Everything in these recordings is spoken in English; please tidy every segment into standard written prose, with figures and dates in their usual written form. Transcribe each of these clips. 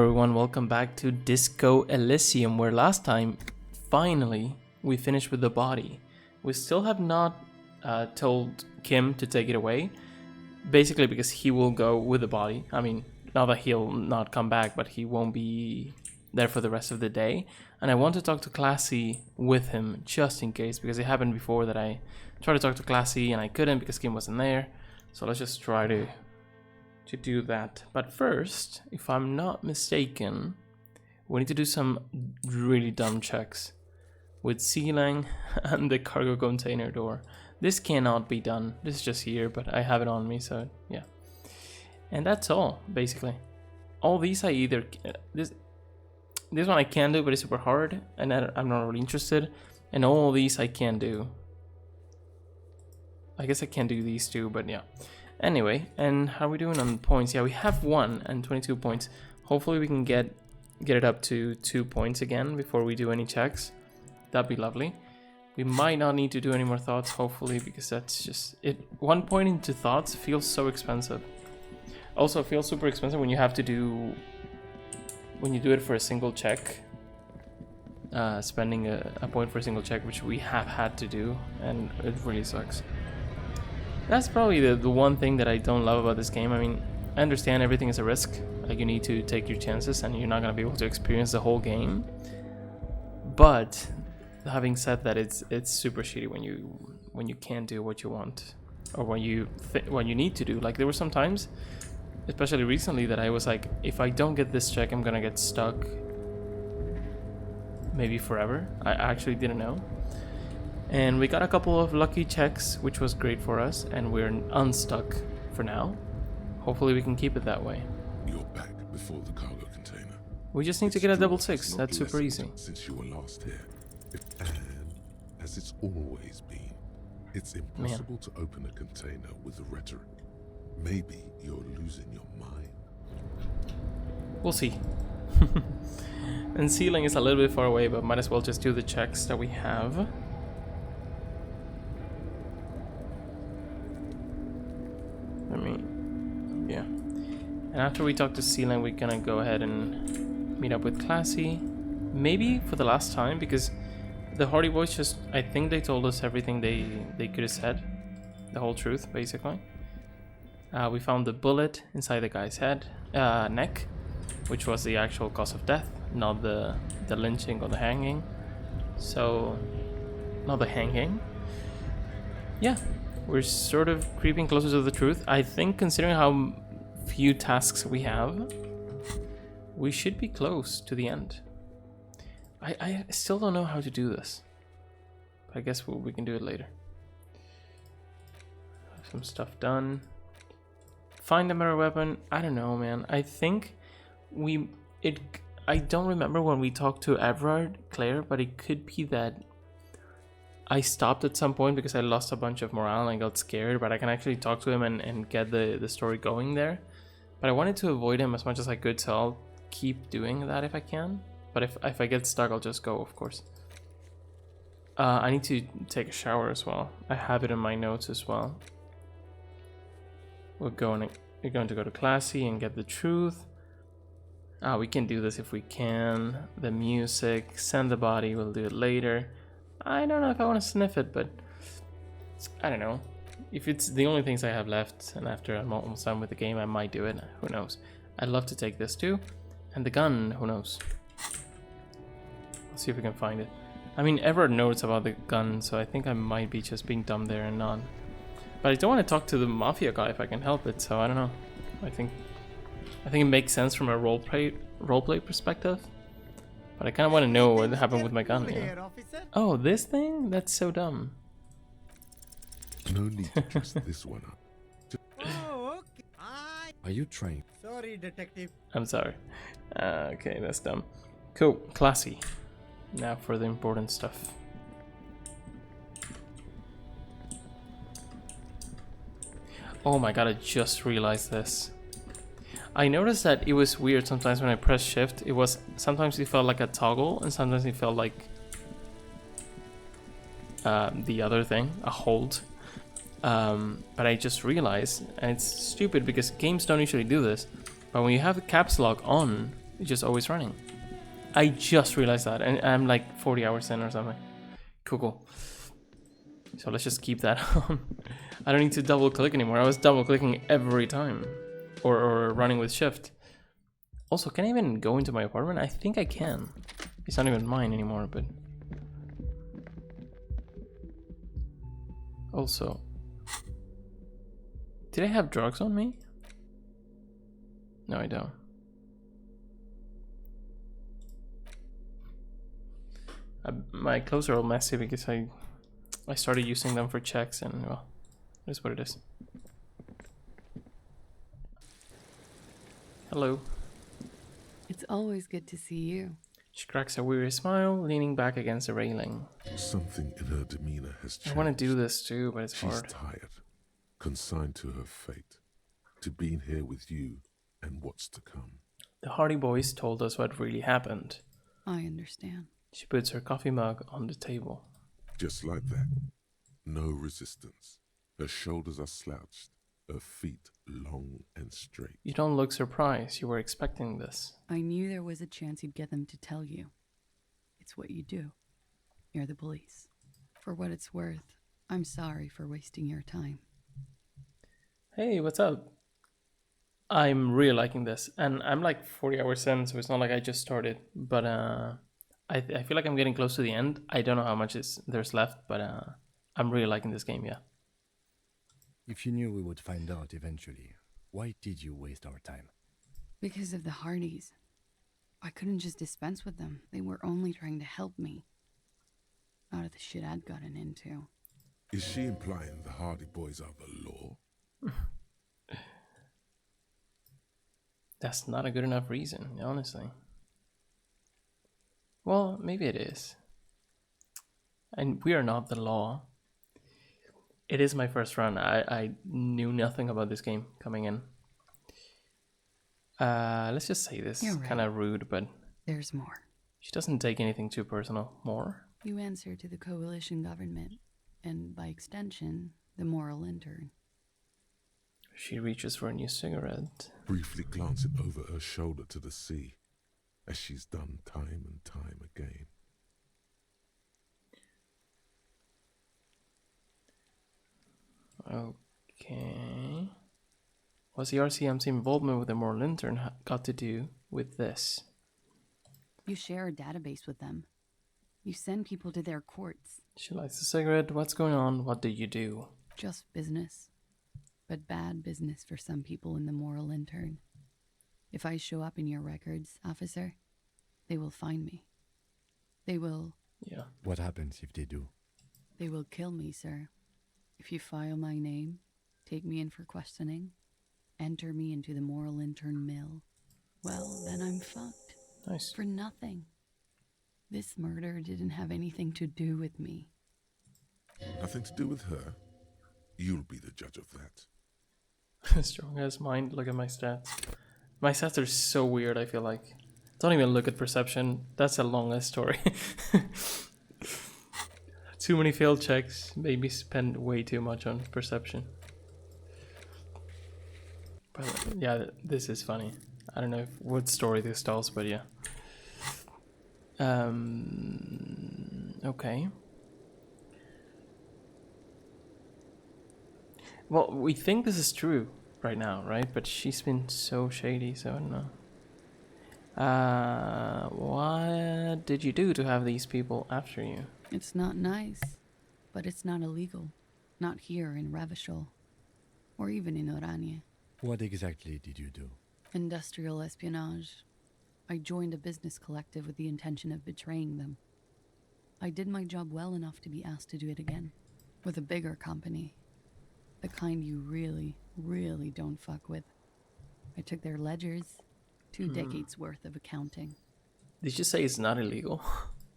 Everyone, welcome back to Disco Elysium, where last time, finally, we finished with the body. We still have not told Kim to take it away, basically because he will go with the body. I mean, not that he'll not come back, but he won't be there for the rest of the day. And I want to talk to Classy with him, just in case, because it happened before that I tried to talk to Classy and I couldn't because Kim wasn't there. So let's just try to do that. But first, if I'm not mistaken, we need to do some really dumb checks with ceiling and the cargo container door. This cannot be done. This is just here, but I have it on me, so yeah. And that's all, basically. All these I either... This one I can do, but it's super hard, and I'm not really interested. And all these I can do. I guess I can do these two, but yeah. Anyway, and how are we doing on points? Yeah, we have 1 and 22 points. Hopefully we can get it up to 2 points again before we do any checks. That'd be lovely. We might not need to do any more thoughts, hopefully, because that's just it. 1 point into thoughts feels so expensive. Also, it feels super expensive when you have to do it for a single check. Spending a point for a single check, which we have had to do, and it really sucks. That's probably the one thing that I don't love about this game. I mean, I understand everything is a risk. Like, you need to take your chances and you're not going to be able to experience the whole game. But having said that, it's super shitty when you can't do what you want or when you need to do. Like, there were some times, especially recently, that I was like, if I don't get this check, I'm going to get stuck maybe forever. I actually didn't know. And we got a couple of lucky checks, which was great for us, and we're unstuck for now. Hopefully we can keep it that way. You're back before the cargo container. We just need to get a double 6. That's super easy. Since you were last here. And as it's always been, it's impossible to open a container with a rhetoric. Maybe you're losing your mind. We'll see. And ceiling is a little bit far away, but might as well just do the checks that we have. Yeah. And after we talk to Ceiling, we're gonna go ahead and meet up with Classy. Maybe for the last time, because the Hardy Boys just... I think they told us everything they could have said. The whole truth, basically. We found the bullet inside the guy's head, neck, which was the actual cause of death, not the lynching or the hanging. So... not the hanging. Yeah. We're sort of creeping closer to the truth. I think, considering how few tasks we have, we should be close to the end. I still don't know how to do this. But I guess we can do it later. Some stuff done. Find a better weapon. I don't know, man. I think I don't remember when we talked to Everard, Claire, but it could be that I stopped at some point because I lost a bunch of morale and I got scared, but I can actually talk to him and get the story going there. But I wanted to avoid him as much as I could, so I'll keep doing that if I can. But if I get stuck, I'll just go, of course. I need to take a shower as well. I have it in my notes as well. We're going to go to Classy and get the truth. We can do this if we can. The music, send the body, we'll do it later. I don't know if I want to sniff it, but I don't know. If it's the only things I have left, and after I'm almost done with the game, I might do it. Who knows? I'd love to take this too. And the gun, who knows? Let's see if we can find it. I mean, Everett knows about the gun, so I think I might be just being dumb there and not. But I don't want to talk to the mafia guy if I can help it, so I don't know. I think it makes sense from a roleplay perspective. But I kind of want to know what happened with my gun. Yeah. Oh, this thing? That's so dumb. No need to dress this one up. Oh, okay. Are you trained? Sorry, detective. I'm sorry. Okay, that's dumb. Cool. Classy. Now for the important stuff. Oh my god, I just realized this. I noticed that it was weird sometimes when I pressed shift. Sometimes it felt like a toggle, and sometimes it felt like the other thing, a hold. But I just realized, and it's stupid because games don't usually do this, but when you have the caps lock on, just always running. I just realized that, and I'm like 40 hours in or something. Cool. So let's just keep that on. I don't need to double click anymore. I was double clicking every time, or running with shift. Also, can I even go into my apartment? I think I can. It's not even mine anymore, but also, did I have drugs on me? No, I don't. My clothes are all messy because I started using them for checks, and well, it is what it is. Hello. It's always good to see you. She cracks a weary smile, leaning back against the railing. Something in her demeanor has changed. I want to do this too, but it's She's hard. tired, consigned to her fate, to being here with you and what's to come. The Hardy Boys told us what really happened. I understand. She puts her coffee mug on the table. Just like that. No resistance. Her shoulders are slouched, her feet long and straight. You don't look surprised. You were expecting this. I knew there was a chance you'd get them to tell you. It's what you do. You're the police. For what it's worth, I'm sorry for wasting your time. Hey, what's up? I'm really liking this, and I'm like 40 hours in, so it's not like I just started. But I feel like I'm getting close to the end. I don't know how much there's left, but I'm really liking this game. Yeah. If you knew we would find out eventually, why did you waste our time? Because of the Hardys. I couldn't just dispense with them. They were only trying to help me. Out of the shit I'd gotten into. Is she implying the Hardy Boys are the law? That's not a good enough reason, honestly. Well, maybe it is. And we are not the law. It is my first run. I knew nothing about this game coming in. Let's just say this is You're kind of rude, but There's more. she doesn't take anything too personal. More? You answer to the coalition government, and by extension, the moral intern. She reaches for a new cigarette. Briefly glancing over her shoulder to the sea, as she's done time and time again. Okay. What's the RCM's involvement with the moral intern got to do with this? You share a database with them. You send people to their courts. She lights a cigarette. What's going on? What do you do? Just business. But bad business for some people in the moral intern. If I show up in your records, officer, they will find me. They will... Yeah. What happens if they do? They will kill me, sir. If you file my name, take me in for questioning, enter me into the moral intern mill, well, then I'm fucked. Nice. For nothing. This murder didn't have anything to do with me. Nothing to do with her. You'll be the judge of that. Strong as mind. Look at my stats. My stats are so weird, I feel like. Don't even look at perception. That's a long story. Too many failed checks made me spend way too much on perception. But yeah, this is funny. I don't know what story this tells, but yeah. Okay. Well, we think this is true right now, right? But she's been so shady, so I don't know. What did you do to have these people after you? It's not nice, but it's not illegal. Not here in Revachol, or even in Oranje. What exactly did you do? Industrial espionage. I joined a business collective with the intention of betraying them. I did my job well enough to be asked to do it again. With a bigger company. The kind you really, really don't fuck with. I took their ledgers, 2 decades worth of accounting. Did you say it's not illegal?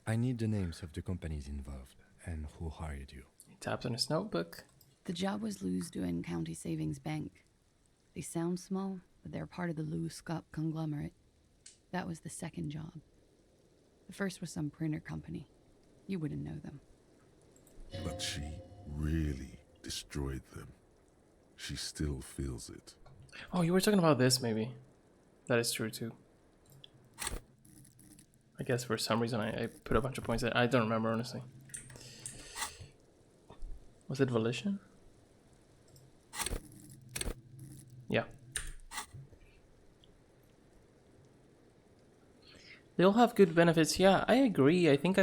I need the names of the companies involved and who hired you. He tapped on his notebook. The job was Lewes-Duin County Savings Bank. They sound small, but they're part of the Lewes-Scott conglomerate. That was the second job. The first was some printer company. You wouldn't know them. But she really destroyed them. She still feels it. Oh, you were talking about this, maybe. That is true, too. I guess for some reason I put a bunch of points. I don't remember, honestly. Was it volition? Yeah. They all have good benefits. Yeah, I agree. I think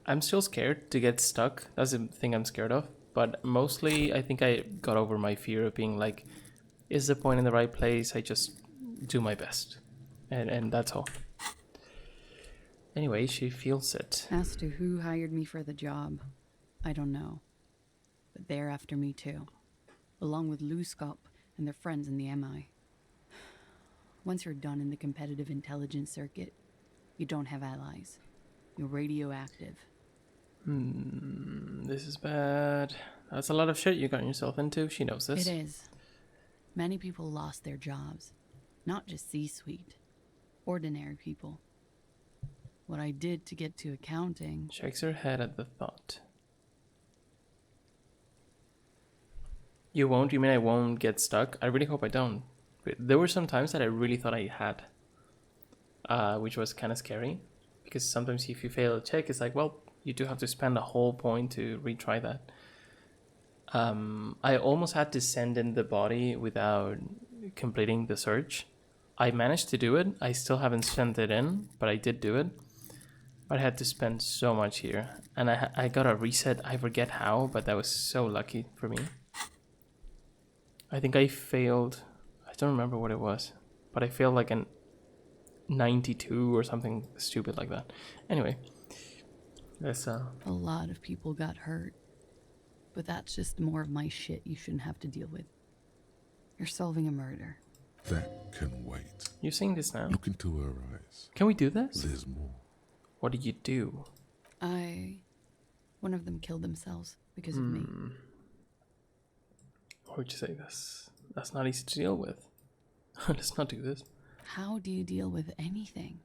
I'm still scared to get stuck. That's the thing I'm scared of. But mostly, I think I got over my fear of being like, is the point in the right place? I just do my best. And that's all. Anyway, she feels it. As to who hired me for the job, I don't know. But they're after me too, along with Luskop and their friends in the MI. Once you're done in the competitive intelligence circuit, you don't have allies. You're radioactive. This is bad. That's a lot of shit you got yourself into. She knows this. It is. Many people lost their jobs. Not just C-suite. Ordinary people. What I did to get to accounting... Shakes her head at the thought. You won't? You mean I won't get stuck? I really hope I don't. There were some times that I really thought I had. Which was kind of scary. Because sometimes if you fail a check, it's like, well, you do have to spend a whole point to retry that. I almost had to send in the body without completing the search. I managed to do it. I still haven't sent it in, but I did do it. But I had to spend so much here. And I got a reset. I forget how, but that was so lucky for me. I think I failed. I don't remember what it was. But I failed like an 92 or something stupid like that. Anyway. That's A lot of people got hurt. But that's just more of my shit you shouldn't have to deal with. You're solving a murder. That can wait. You're seeing this now? Look into her eyes. Can we do this? There's more. What did you do? One of them killed themselves because of me. What would you say? That's not easy to deal with. Let's not do this. How do you deal with anything?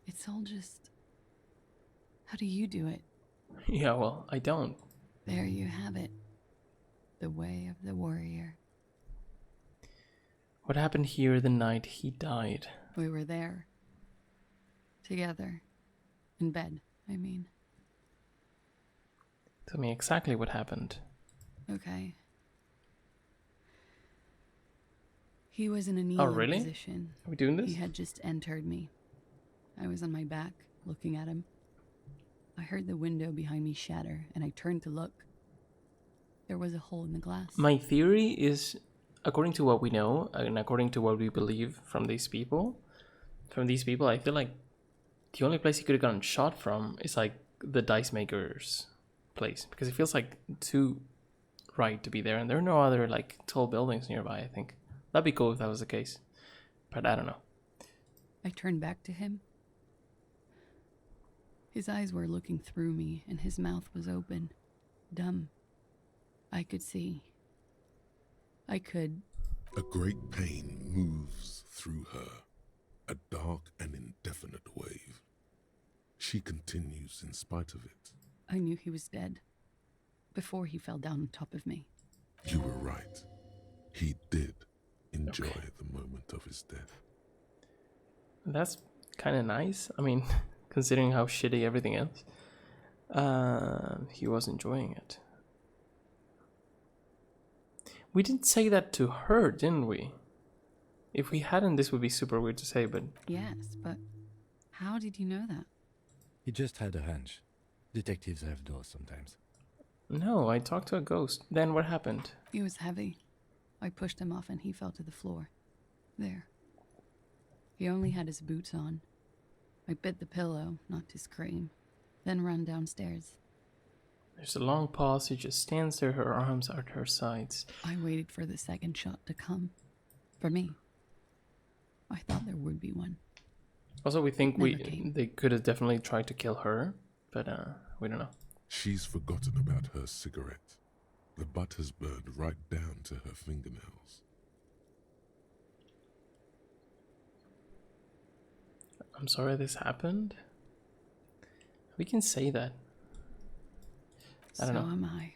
It's all just... How do you do it? Yeah, well, I don't. There you have it. The way of the warrior. What happened here the night he died? We were there. Together. In bed, I mean. Tell me exactly what happened. Okay. He was in a kneeling really? position. Are we doing this? He had just entered me. I was on my back, looking at him. I heard the window behind me shatter, and I turned to look. There was a hole in the glass. My theory is, according to what we know, and according to what we believe from these people, I feel like the only place he could have gotten shot from is like the dice maker's place. Because it feels like too right to be there, and there are no other like tall buildings nearby, I think. That'd be cool if that was the case. But I don't know. I turned back to him. His eyes were looking through me, and his mouth was open. Dumb. I could see. I could... A great pain moves through her, a dark and indefinite wave. She continues in spite of it. I knew he was dead. Before he fell down on top of me. You were right. He did enjoy the moment of his death. That's kind of nice. I mean, considering how shitty everything is. He was enjoying it. We didn't say that to her, didn't we? If we hadn't, this would be super weird to say, but... Yes, but how did you know that? He just had a hunch. Detectives have those sometimes. No, I talked to a ghost. Then what happened? He was heavy. I pushed him off and he fell to the floor. There. He only had his boots on. I bit the pillow, not to scream, then ran downstairs. There's a long pause. She just stands there, her arms at her sides. I waited for the second shot to come. For me. I thought there would be one. Also, we think Never came. they could have definitely tried to kill her, but we don't know. She's forgotten about her cigarette. The butt has burned right down to her fingernails. I'm sorry this happened. We can say that. I don't know. So am I.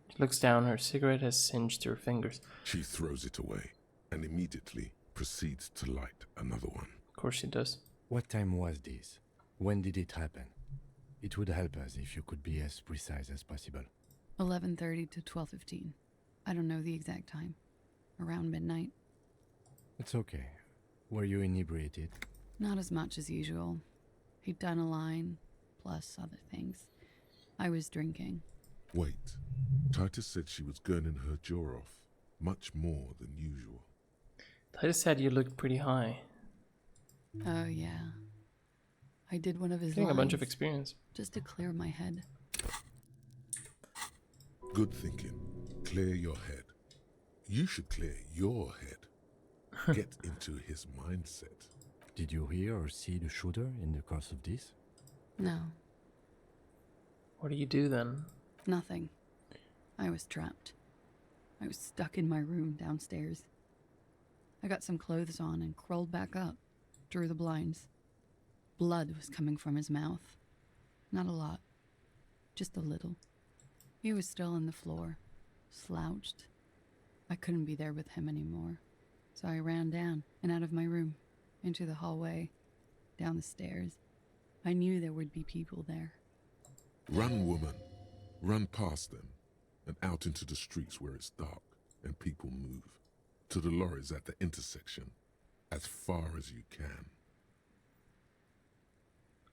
She looks down. Her cigarette has singed her fingers. She throws it away and immediately proceeds to light another one. Of course she does. What time was this? When did it happen? It would help us if you could be as precise as possible. 11:30 to 12:15. I don't know the exact time. Around midnight. It's okay. Were you inebriated? Not as much as usual. He'd done a line, plus other things. I was drinking. Wait. Titus said she was gurning her jaw off, much more than usual. Titus said you looked pretty high. Oh, yeah. I did one of his Getting a bunch of lines, experience. just to clear my head. Good thinking. Clear your head. You should clear your head. Get into his mindset. Did you hear or see the shooter in the course of this? No, What do you do then? nothing. I was trapped. I was stuck in my room downstairs. I got some clothes on and crawled back up, drew the blinds. Blood was coming from his mouth. Not a lot, just a little. He was still on the floor, slouched. I couldn't be there with him anymore, so I ran down and out of my room, into the hallway, down the stairs. I knew there would be people there. Run, woman. Run past them and out into the streets where it's dark and people move. To the lorries at the intersection, as far as you can.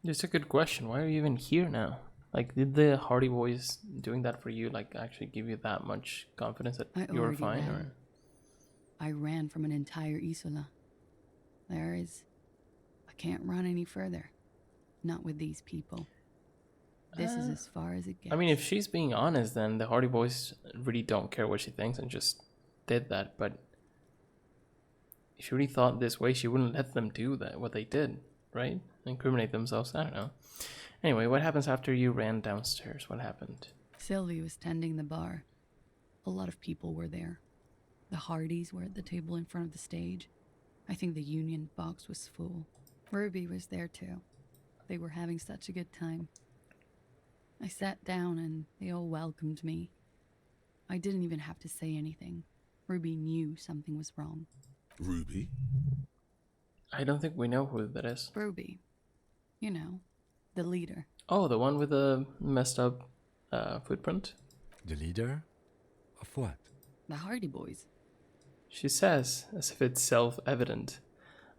It's a good question. Why are you even here now? Like, did the Hardy Boys doing that for you, like, actually give you that much confidence that I you were already fine? ran. Or I ran from an entire Isola. I can't run any further. Not with these people. This is as far as it gets. I mean, if she's being honest, then the Hardy Boys really don't care what she thinks and just did that. But if she really thought this way, she wouldn't let them do that, what they did, right? Incriminate themselves. I don't know. Anyway, what happens after you ran downstairs? What happened? Sylvie was tending the bar. A lot of people were there. The Hardys were at the table in front of the stage. I think the Union box was full. Ruby was there too. They were having such a good time. I sat down and they all welcomed me. I didn't even have to say anything. Ruby knew something was wrong. Ruby? I don't think we know who that is. Ruby. You know, the leader. Oh, the one with the messed up footprint? The leader? Of what? The Hardy Boys. She says, as if it's self-evident.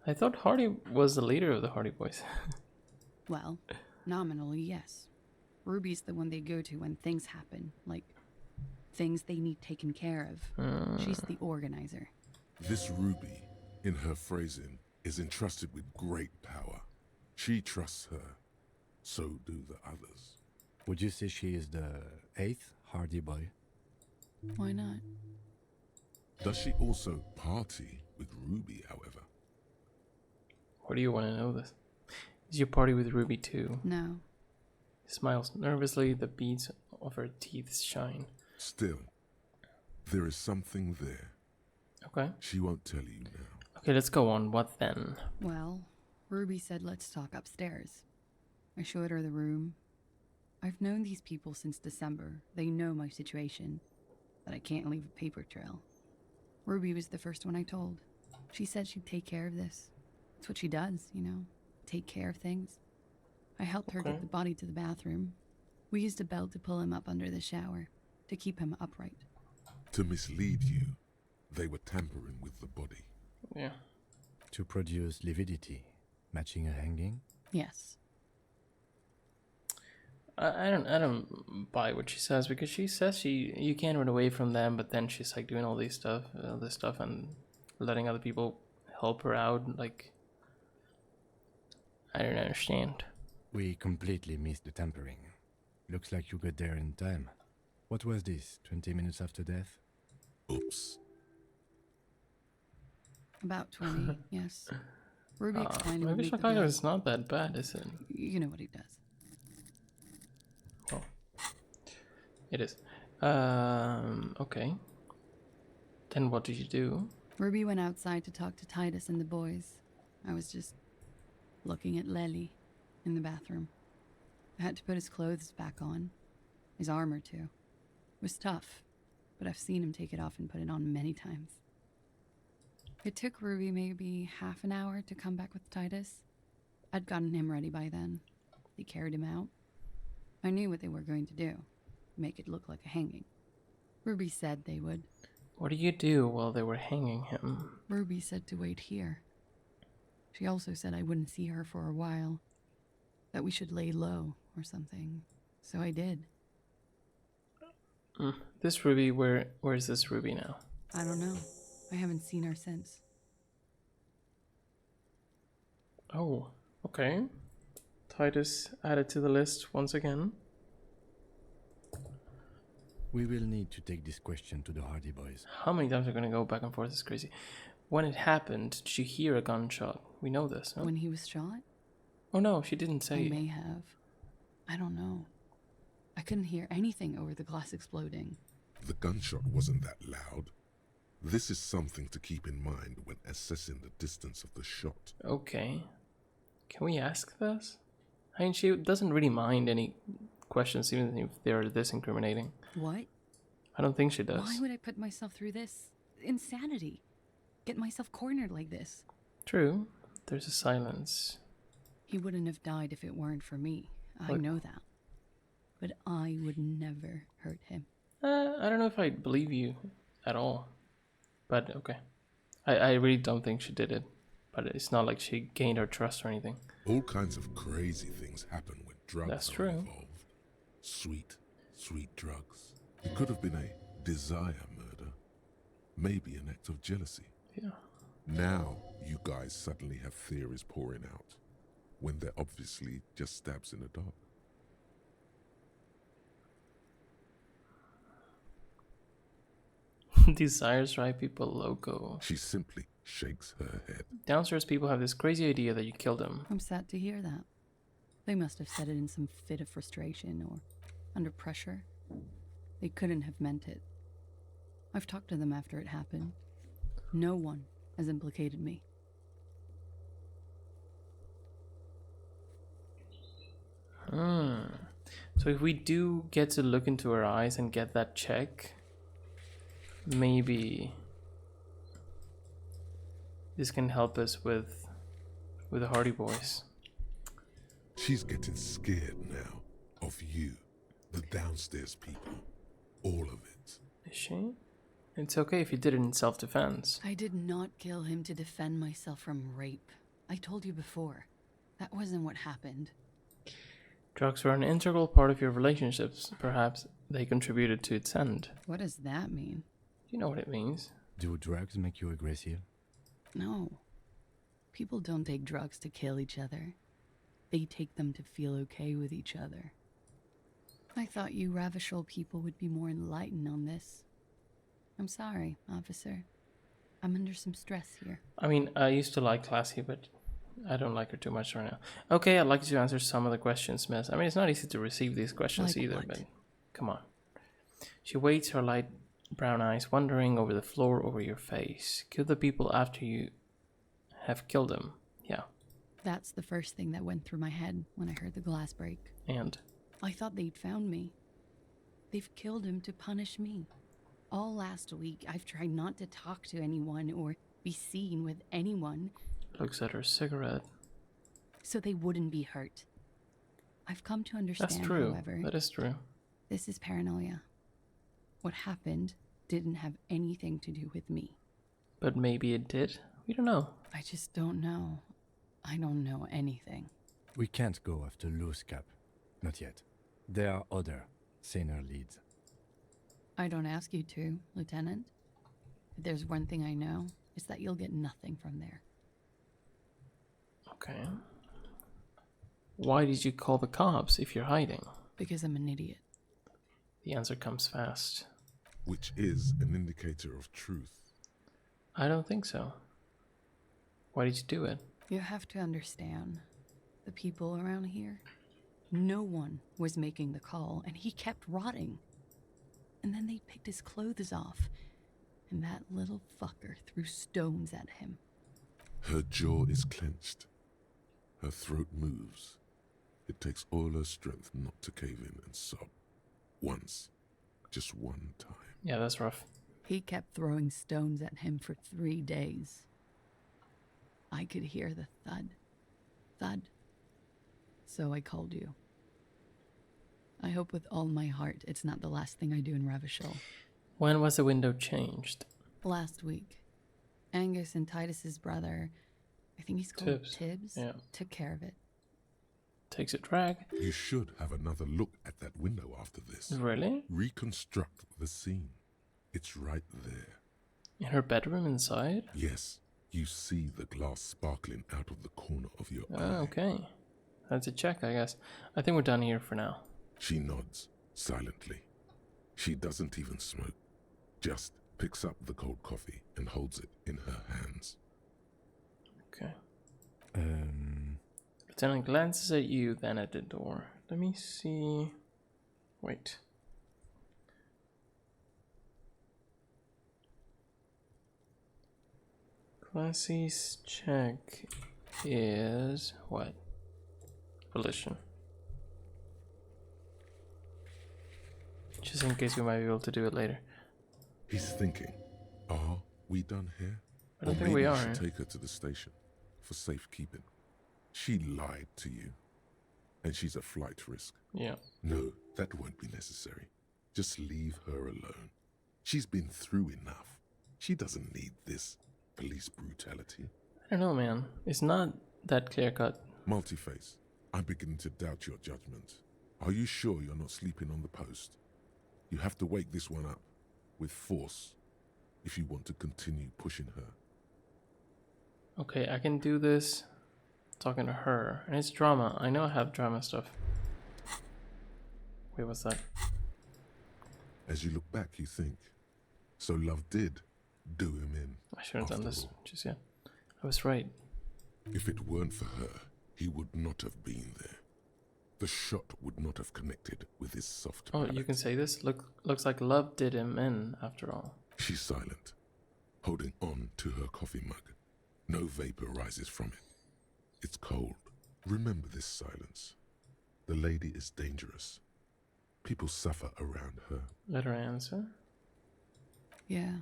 I thought Hardy was the leader of the Hardy Boys. Well, nominally, yes. Ruby's the one they go to when things happen, like things they need taken care of. She's the organizer. This Ruby, in her phrasing, is entrusted with great power. She trusts her. So do the others. Would you say she is the 8th Hardy Boy? Why not? Does she also party with Ruby, however? Why do you want to know this? Is your party with Ruby too? No. Smiles nervously, the beads of her teeth shine. Still, there is something there. Okay. She won't tell you now. Okay, let's go on. What then? Well, Ruby said let's talk upstairs. I showed her the room. I've known these people since December. They know my situation, that I can't leave a paper trail. Ruby was the first one I told. She said she'd take care of this. It's what she does, you know, take care of things. I helped her get the body to the bathroom. We used a belt to pull him up under the shower, to keep him upright. To mislead you, they were tampering with the body. Yeah. To produce lividity, matching a hanging? Yes. I don't buy what she says, because she says you can't run away from them, but then she's like doing all this stuff and letting other people help her out. Like, I don't understand. We completely missed the tampering. Looks like you got there in time. What was this, 20 minutes after death? Oops. About 20, yes. Ruby explained it would Maybe make the Chicago blood. is not that bad, is it? You know what he does. Oh, it is. Okay. Then what did you do? Ruby went outside to talk to Titus and the boys. I was just looking at Lely in the bathroom. I had to put his clothes back on. His armor, too. It was tough, but I've seen him take it off and put it on many times. It took Ruby maybe half an hour to come back with Titus. I'd gotten him ready by then. They carried him out. I knew what they were going to do. Make it look like a hanging. Ruby said they would. What do you do while they were hanging him? Ruby said to wait here. She also said I wouldn't see her for a while. That we should lay low or something. So I did. This Ruby, where is this Ruby now? I don't know. I haven't seen her since. Oh, okay. Titus added to the list once again. We will need to take this question to the Hardy Boys. How many times are going to go back and forth? It's crazy. When it happened, did you hear a gunshot? We know this, huh? When he was shot? Oh no, she didn't I say. may have. I don't know. I couldn't hear anything over the glass exploding. The gunshot wasn't that loud. This is something to keep in mind when assessing the distance of the shot. Okay. Can we ask this? I mean, she doesn't really mind any questions, even if they're this incriminating. What? I don't think she does. Why would I put myself through this? Insanity. Get myself cornered like this. True. There's a silence. He wouldn't have died if it weren't for me. I What? know that. But I would never hurt him. I don't know if I believe you at all. But okay. I really don't think she did it. But it's not like she gained her trust or anything. All kinds of crazy things happen when drugs That's are true. involved. Sweet, sweet drugs. It could have been a desire murder. Maybe an act of jealousy. Yeah. Now you guys suddenly have theories pouring out, when they're obviously just stabs in the dark. Desires drive people loco. She simply shakes her head. Downstairs people have this crazy idea that you killed him. I'm sad to hear that. They must have said it in some fit of frustration or under pressure. They couldn't have meant it. I've talked to them after it happened. No one has implicated me. So if we do get to look into her eyes and get that check, maybe this can help us with the Hardy Boys. She's getting scared now of you, the downstairs people, all of it. Is she? It's okay if you did it in self-defense. I did not kill him to defend myself from rape. I told you before. That wasn't what happened. Drugs were an integral part of your relationships. Perhaps they contributed to its end. What does that mean? You know what it means. Do drugs make you aggressive? No. People don't take drugs to kill each other. They take them to feel okay with each other. I thought you Ravishal people would be more enlightened on this. I'm sorry, officer. I'm under some stress here. I mean, I used to like Classy, but I don't like her too much right now. Okay, I'd like you to answer some of the questions, miss. I mean, it's not easy to receive these questions Like either, what? but come on. She waits, her light brown eyes wandering over the floor over your face. Kill the people after you have killed them. Yeah. That's the first thing that went through my head when I heard the glass break. And I thought they'd found me. They've killed him to punish me. All last week, I've tried not to talk to anyone or be seen with anyone looks at her cigarette. so they wouldn't be hurt. I've come to understand, That's true. however, That is true. this is paranoia. What happened didn't have anything to do with me. But maybe it did. We don't know. I just don't know. I don't know anything. We can't go after loose cap. Not yet. There are other, saner leads. I don't ask you to, Lieutenant. If there's one thing I know, it's that you'll get nothing from there. Okay. Why did you call the cops if you're hiding? Because I'm an idiot. The answer comes fast. Which is an indicator of truth. I don't think so. Why did you do it? You have to understand, the people around here, no one was making the call, and he kept rotting. And then they picked his clothes off, and that little fucker threw stones at him. Her jaw is clenched. Her throat moves. It takes all her strength not to cave in and sob. Once. Just one time. Yeah, that's rough. He kept throwing stones at him for 3 days. I could hear the thud, thud, So I called you. I hope with all my heart it's not the last thing I do in Revachol. When was the window changed? Last week, Angus and Titus's brother, I think he's called Tibbs, Yeah. took care of it. Takes a drag. You should have another look at that window after this. Really? Reconstruct the scene. It's right there. In her bedroom inside? Yes, you see the glass sparkling out of the corner of your eye. Okay. That's a check, I guess. I think we're done here for now. She nods silently. She doesn't even smoke. Just picks up the cold coffee and holds it in her hands. Okay. Lieutenant glances at you, then at the door. Let me see. Wait. Classy's check is what? Volition. Just in case we might be able to do it later. He's thinking, are we done here? I don't Or think maybe we you are. should take her to the station for safekeeping. She lied to you, and she's a flight risk. Yeah. No, that won't be necessary. Just leave her alone. She's been through enough. She doesn't need this police brutality. I don't know, man. It's not that clear cut. Multiface, I'm beginning to doubt your judgment. Are you sure you're not sleeping on the post? You have to wake this one up with force if you want to continue pushing her. Okay, I can do this talking to her. And it's drama. I know I have drama stuff. Wait, what's that? As you look back, you think, so love did do him in. I shouldn't have done after this all. just yet. I was right. If it weren't for her, he would not have been there. The shot would not have connected with his soft Oh, palate. you can say this? Looks like love did him in, after all. She's silent, holding on to her coffee mug. No vapor rises from it. It's cold. Remember this silence. The lady is dangerous. People suffer around her. Let her answer. Yeah.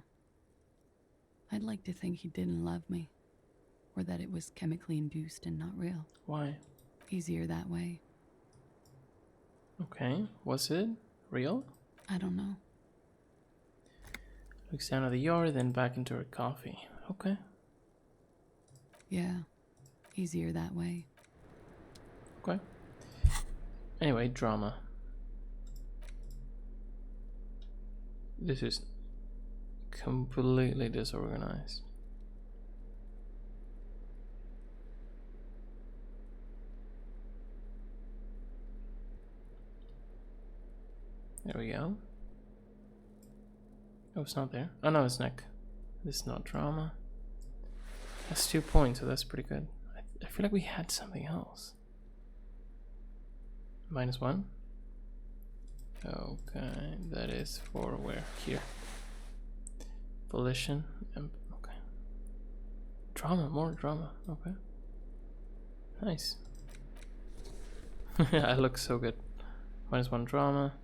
I'd like to think he didn't love me. Or that it was chemically induced and not real. Why? Easier that way. Okay, was it real? I don't know. Looks down at the yard, then back into her coffee. Okay. Yeah. Easier that way. Okay. Anyway, drama. This is completely disorganized. There we go. Oh, it's not there. Oh no, it's neck. This is not drama. That's 2 points, so that's pretty good. I feel like we had something else. -1. Okay, that is for where? Here. Volition. Okay. Drama, more drama. Okay. Nice. I look so good. -1 drama.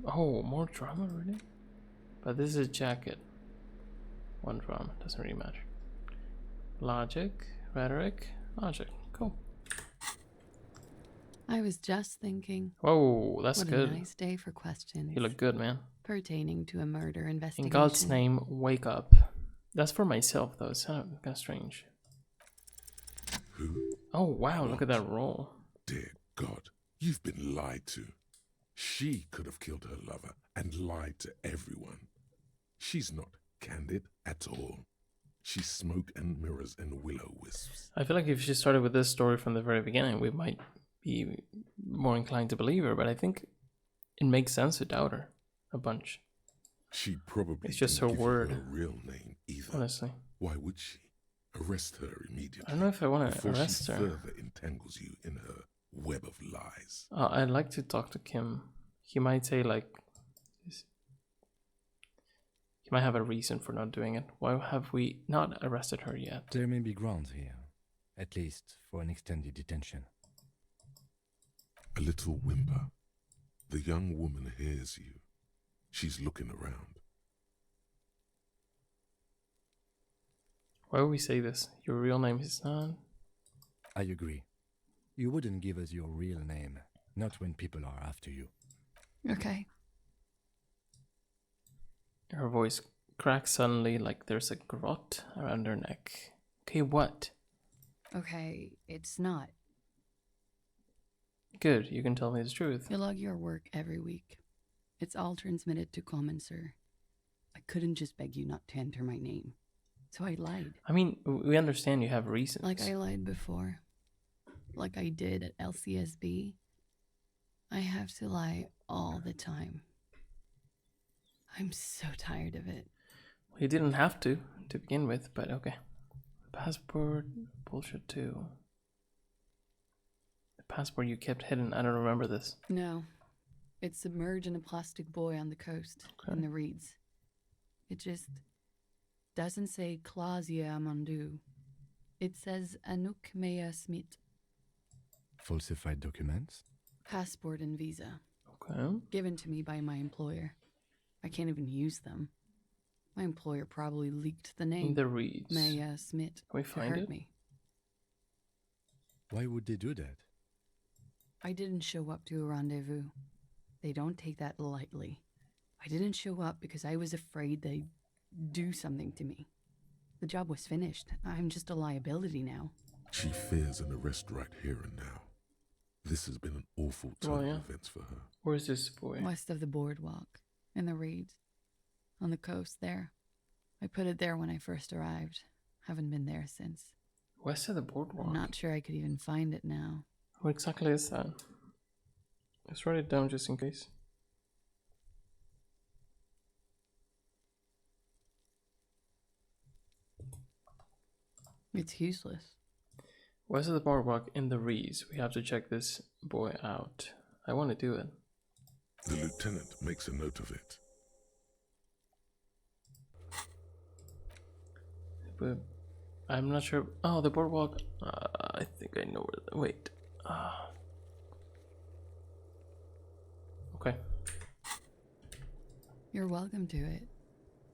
Oh, more drama, really? But this is a jacket. 1 drama, doesn't really matter. Logic, rhetoric, logic. Cool. I was just thinking. Whoa, that's what good. a nice day for questions. You look good, man. Pertaining to a murder In investigation. God's name, wake up. That's for myself, though. It's kind of strange. Who? Oh, wow, look at that roll. Dear God, you've been lied to. She could have killed her lover and lied to everyone. She's not candid at all. She's smoke and mirrors and willow wisps. I feel like if she started with this story from the very beginning, we might be more inclined to believe her, but I think it makes sense to doubt her a bunch, She probably It's just didn't her give you word. her real name either. honestly. Why would she? Arrest her immediately. I don't know if I want to before arrest she her. further entangles you in her web of lies. I'd like to talk to Kim. He might say, like, he might have a reason for not doing it. Why have we not arrested her yet? There may be grounds here, at least for an extended detention. A little whimper. The young woman hears you. She's looking around. Why would we say this? Your real name is not. I agree. You wouldn't give us your real name, not when people are after you. Okay. Her voice cracks suddenly like there's a grot around her neck. Okay, what? Okay, it's not. Good, you can tell me the truth. You log your work every week. It's all transmitted to Common, sir. I couldn't just beg you not to enter my name. So I lied. I mean, we understand you have reasons. Like I lied before. Like I did at LCSB. I have to lie all the time. I'm so tired of it. You didn't have to begin with, but okay. Passport, bullshit too. The passport you kept hidden, I don't remember this. No. It's submerged in a plastic buoy on the coast, in the reeds. It just doesn't say Clausia Amandu. It says Anouk Mea Smith. Falsified documents? Passport and visa. Okay. Given to me by my employer. I can't even use them. My employer probably leaked the name. In the reeds. Mea Smith. Can we to find hurt it? me. Why would they do that? I didn't show up to a rendezvous. They don't take that lightly. I didn't show up because I was afraid they'd do something to me. The job was finished. I'm just a liability now. She fears an arrest right here and now. This has been an awful turn of events for her. Where's this boy? West of the boardwalk, in the reeds, on the coast there. I put it there when I first arrived. Haven't been there since. West of the boardwalk? I'm not sure I could even find it now. What exactly is that? Let's write it down just in case. It's useless. West of the boardwalk in the reeds. We have to check this boy out. I want to do it. The lieutenant makes a note of it. But I'm not sure. Oh, the boardwalk. I think I know where. Wait. Okay. You're welcome to it.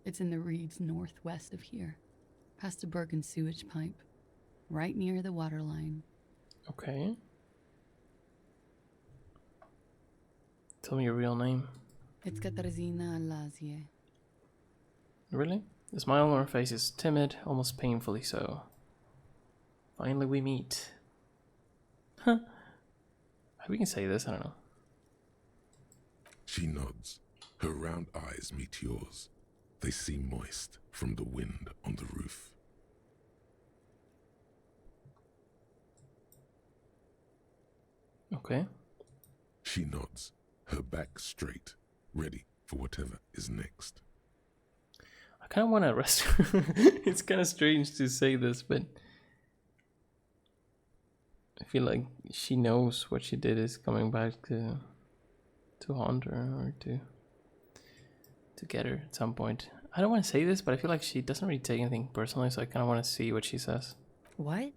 It's in the reeds northwest of here, past a Bergen sewage pipe, right near the waterline. Okay. Tell me your real name. It's Katarzyna Lazie. Really? The smile on her face is timid, almost painfully so. Finally we meet. Huh. We can say this, I don't know. She nods. Her round eyes meet yours. They seem moist from the wind on the roof. Okay. She nods, her back straight, ready for whatever is next. I kind of want to arrest her. It's kind of strange to say this, but I feel like she knows what she did is coming back to haunt her or to get her at some point. I don't want to say this, but I feel like she doesn't really take anything personally, so I kind of want to see what she says. What?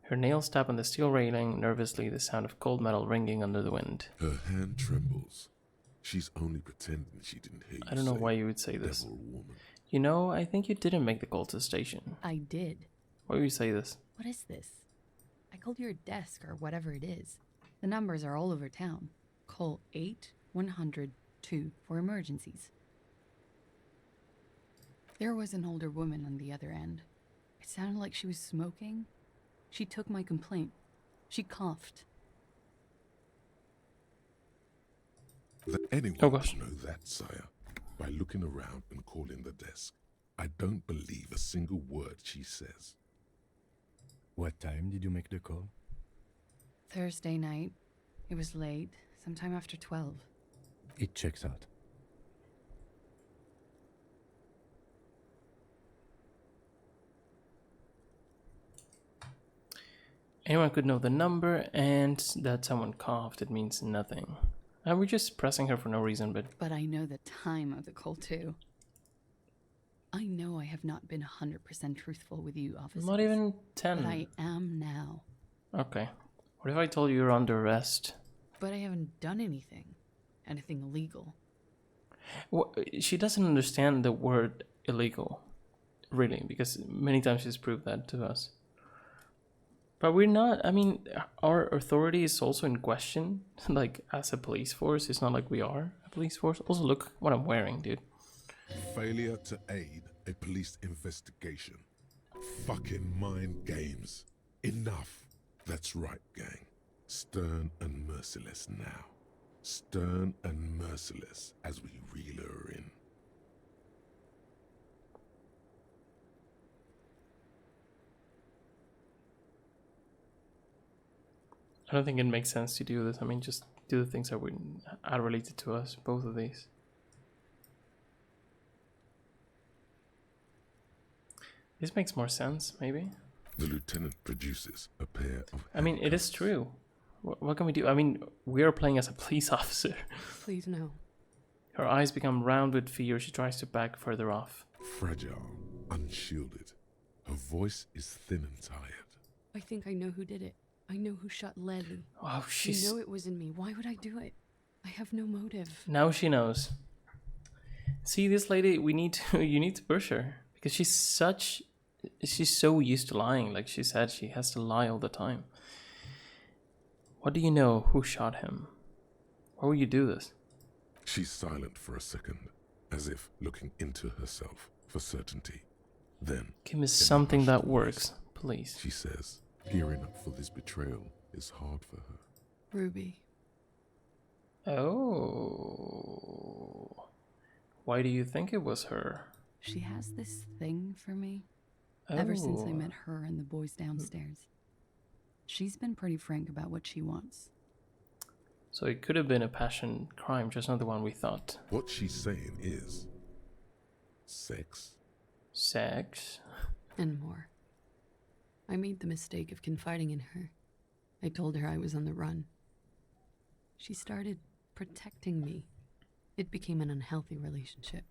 Her nails tap on the steel railing nervously, the sound of cold metal ringing under the wind. Her hand trembles. She's only pretending she didn't hear you. I don't know why you would say this. Devil woman. You know, I think you didn't make the call to the station. I did. Why would you say this? What is this? I called your desk or whatever it is. The numbers are all over town. Call 8102 for emergencies. There was an older woman on the other end. It sounded like she was smoking. She took my complaint. She coughed. That anyone Oh, gosh. would know that, sire, by looking around and calling the desk. I don't believe a single word she says. What time did you make the call? Thursday night. It was late, sometime after 12. It checks out. Anyone could know the number, and that someone coughed, it means nothing. We're just pressing her for no reason, but But I know the time of the call, too. I know I have not been 100% truthful with you, officer. not even 10. But I am now. Okay. What if I told you you're under arrest? But I haven't done anything. Anything illegal. Well, she doesn't understand the word illegal, really, because many times she's proved that to us. But we're not, I mean, our authority is also in question. Like, as a police force, it's not like we are a police force. Also, look what I'm wearing, dude. Failure to aid a police investigation. Fucking mind games. Enough. That's right, gang. Stern and merciless now. Stern and merciless as we reel her in. I don't think it makes sense to do this. I mean, just do the things that are related to us, both of these. This makes more sense, maybe. The lieutenant produces a pair of. I mean, it is true. What can we do? I mean, we are playing as a police officer. Please, no. Her eyes become round with fear. She tries to back further off. Fragile, unshielded. Her voice is thin and tired. I think I know who did it. I know who shot Leslie. Oh, she's... You know it wasn't me. Why would I do it? I have no motive. Now she knows. See, this lady, you need to push her. Because she's so used to lying. Like she said, she has to lie all the time. What do you know? Who shot him? Why would you do this? She's silent for a second, as if looking into herself for certainty. Then, give me something that works, please. She says, gearing up for this betrayal is hard for her. Ruby. Oh. Why do you think it was her? She has this thing for me. Ever since I met her and the boys downstairs. She's been pretty frank about what she wants. So it could have been a passion crime, just not the one we thought. What she's saying is... sex. Sex? And more. I made the mistake of confiding in her. I told her I was on the run. She started protecting me. It became an unhealthy relationship.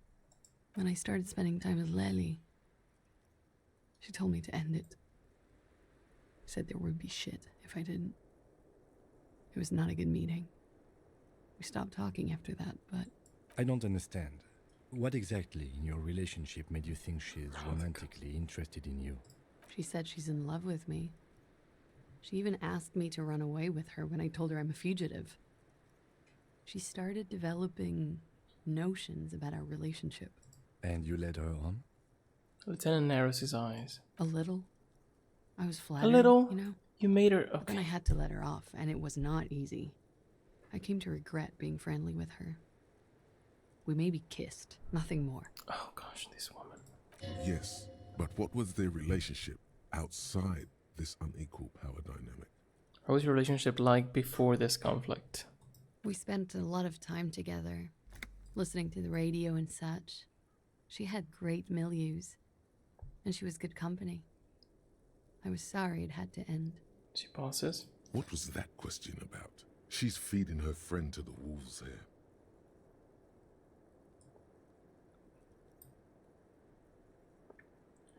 When I started spending time with Lely, she told me to end it. Said there would be shit if I didn't. It was not a good meeting. We stopped talking after that, but... I don't understand. What exactly in your relationship made you think she's romantically interested in you? She said she's in love with me. She even asked me to run away with her when I told her I'm a fugitive. She started developing notions about our relationship. And you led her on? Lieutenant narrows his eyes. A little. I was flattered, A little? you know? You made her... But then I Okay. had to let her off, and it was not easy. I came to regret being friendly with her. We maybe kissed, nothing more. Oh gosh, this woman. Yes, but what was their relationship outside this unequal power dynamic? What was your relationship like before this conflict? We spent a lot of time together, listening to the radio and such. She had great milieus, and she was good company. I was sorry it had to end. She pauses. What was that question about? She's feeding her friend to the wolves here.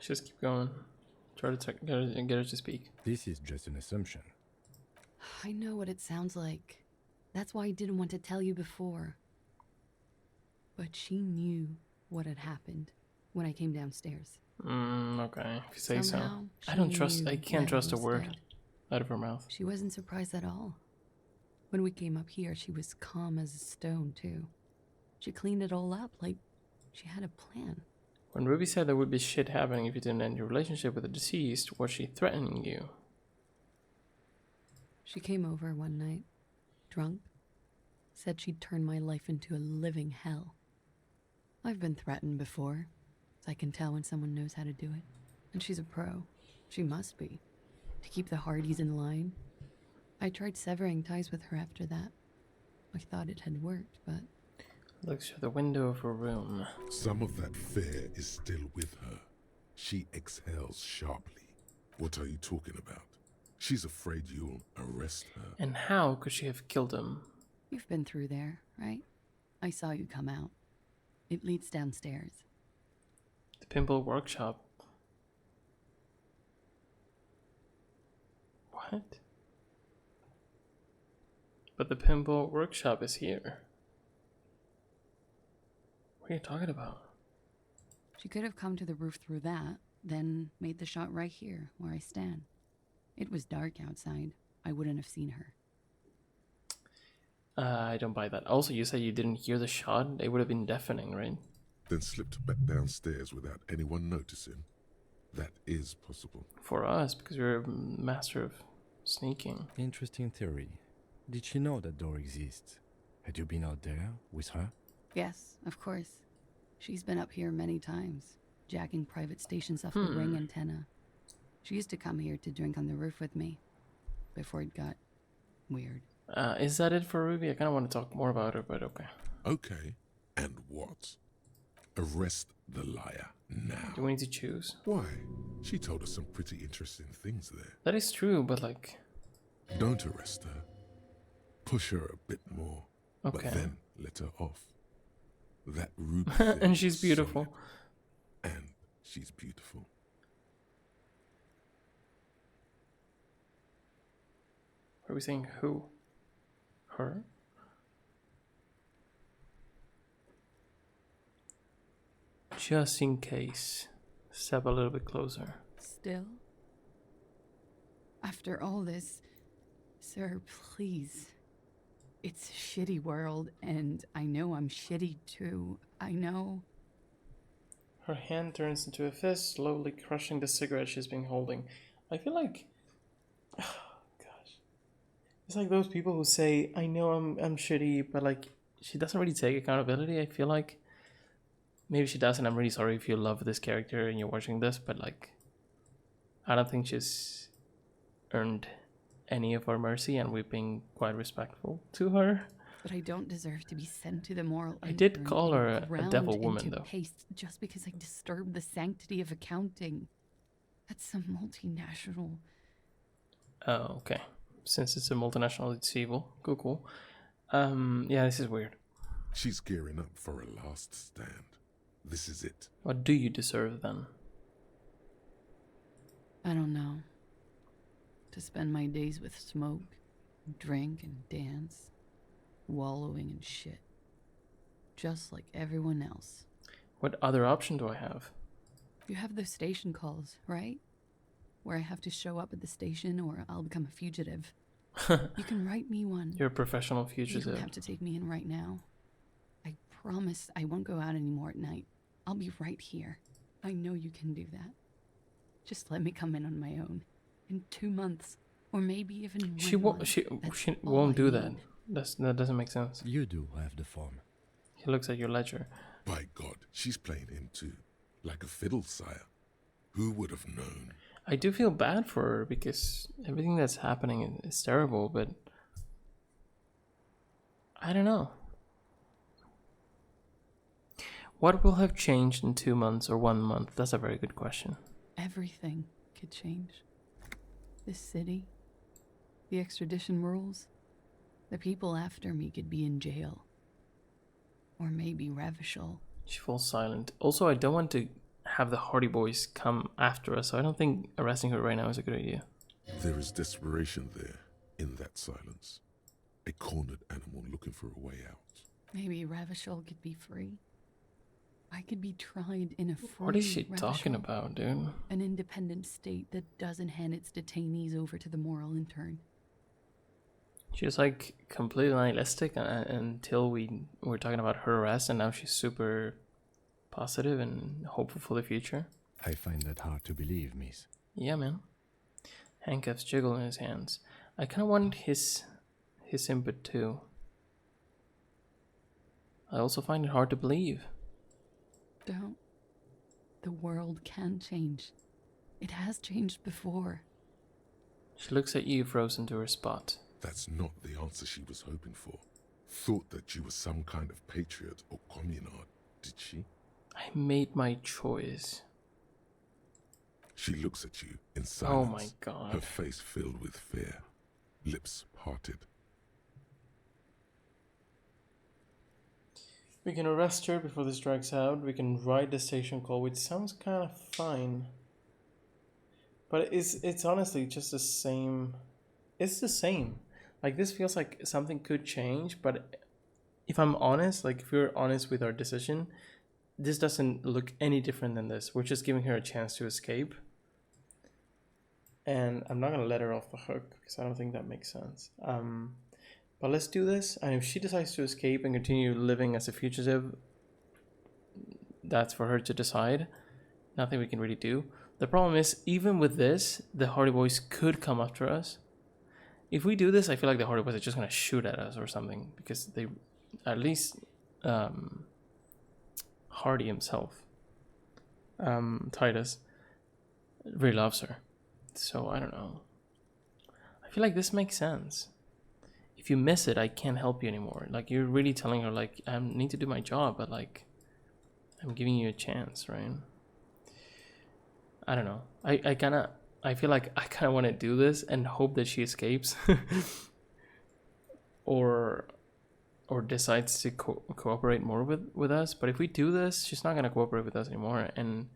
Just keep going. Try to get her to speak. This is just an assumption. I know what it sounds like. That's why I didn't want to tell you before. But she knew what had happened when I came downstairs. Okay, if you say Somehow, so. I don't she trust... knew I can't Lely trust a was word dead. out of her mouth. She wasn't surprised at all. When we came up here, she was calm as a stone, too. She cleaned it all up like she had a plan. When Ruby said there would be shit happening if you didn't end your relationship with the deceased, was she threatening you? She came over one night, drunk, said she'd turn my life into a living hell. I've been threatened before, so I can tell when someone knows how to do it. And she's a pro. She must be. To keep the Hardys in line. I tried severing ties with her after that. I thought it had worked, but... Looks through the window of her room. Some of that fear is still with her. She exhales sharply. What are you talking about? She's afraid you'll arrest her. And how could she have killed him? You've been through there, right? I saw you come out. It leads downstairs. The Pimple Workshop. What? But the Pimple Workshop is here. What are you talking about? She could have come to the roof through that, then made the shot right here, where I stand. It was dark outside. I wouldn't have seen her. I don't buy that. Also, you said you didn't hear the shot. They would have been deafening, right? Then slipped back downstairs without anyone noticing. That is possible. For us, because we're a master of sneaking. Interesting theory. Did she know that door exists? Had you been out there with her? Yes, of course. She's been up here many times, jacking private stations off the ring antenna. She used to come here to drink on the roof with me, before it got weird. Is that it for Ruby? I kind of want to talk more about her, but okay. Okay, and what? Arrest the liar now. Do we need to choose? Why? She told us some pretty interesting things there. That is true, but like... Don't arrest her. Push her a bit more. Okay. But then let her off. That Ruby And thing she's is beautiful. solid. And she's beautiful. Are we saying who? Her? Just in case. Step a little bit closer. Still? After all this, sir, please. It's a shitty world, and I know I'm shitty too. I know. Her hand turns into a fist, slowly crushing the cigarette she's been holding. I feel like... gosh. It's like those people who say, I know I'm shitty, but like, she doesn't really take accountability. I feel like maybe she does, and I'm really sorry if you love this character and you're watching this, but like, I don't think she's earned any of our mercy, and we've been quite respectful to her. But I don't deserve to be sent to the moral. I did intern call and her a ground devil woman, into though. Paste just because I disturbed the sanctity of accounting. That's some multinational. Oh, okay. Since it's a multinational, it's evil. Cool. Yeah, this is weird. She's gearing up for a last stand. This is it. What do you deserve then? I don't know. To spend my days with smoke, drink, and dance, wallowing in shit. Just like everyone else. What other option do I have? You have those station calls, right? Where I have to show up at the station or I'll become a fugitive. You can write me one. You're a professional You fugitive. don't have to take me in right now. I promise I won't go out anymore at night. I'll be right here. I know you can do that. Just let me come in on my own. In 2 months. Or maybe even 1 She won't. month. She That's all won't I do that. need. That doesn't make sense. You do have the form. He looks at your ledger. By God, she's playing him too. Like a fiddle, sire. Who would have known? I do feel bad for her because everything that's happening is terrible, but I don't know. What will have changed in 2 months or 1 month? That's a very good question. Everything could change. This city, the extradition rules, the people after me could be in jail. Or maybe Revachol. She falls silent. Also, I don't want to have the Hardy Boys come after us, so I don't think arresting her right now is a good idea. There is desperation there, in that silence. A cornered animal looking for a way out. Maybe Revachol could be free. I could be tried in a free What is she talking Revachol. about, dude? An independent state that doesn't hand its detainees over to the moral intern. She's like completely nihilistic until we were talking about her arrest, and now she's super positive and hopeful for the future. I find that hard to believe, miss. Yeah, man. Handcuffs jiggle in his hands. I kind of want his input too. I also find it hard to believe. Don't. The world can change. It has changed before. She looks at you, frozen to her spot. That's not the answer she was hoping for. Thought that you were some kind of patriot or communard, did she? I made my choice. She looks at you in silence. Oh my god. Her face filled with fear. Lips parted. We can arrest her before this drags out. We can ride the station call, which sounds kind of fine. But it's honestly just the same. It's the same. Like, this feels like something could change, but if I'm honest, like, if we're honest with our decision, this doesn't look any different than this. We're just giving her a chance to escape. And I'm not gonna let her off the hook because I don't think that makes sense. But let's do this. And if she decides to escape and continue living as a fugitive, that's for her to decide. Nothing we can really do. The problem is, even with this, the Hardy Boys could come after us. If we do this, I feel like the Hardy Boys are just gonna shoot at us or something, because they, at least, Hardy himself, Titus, really loves her. So I don't know. I feel like this makes sense. If you miss it, I can't help you anymore. Like, you're really telling her, like, I need to do my job, but like, I'm giving you a chance, right? I don't know. I feel like I kind of want to do this and hope that she escapes, or decides to cooperate more with us. But if we do this, she's not gonna cooperate with us anymore, and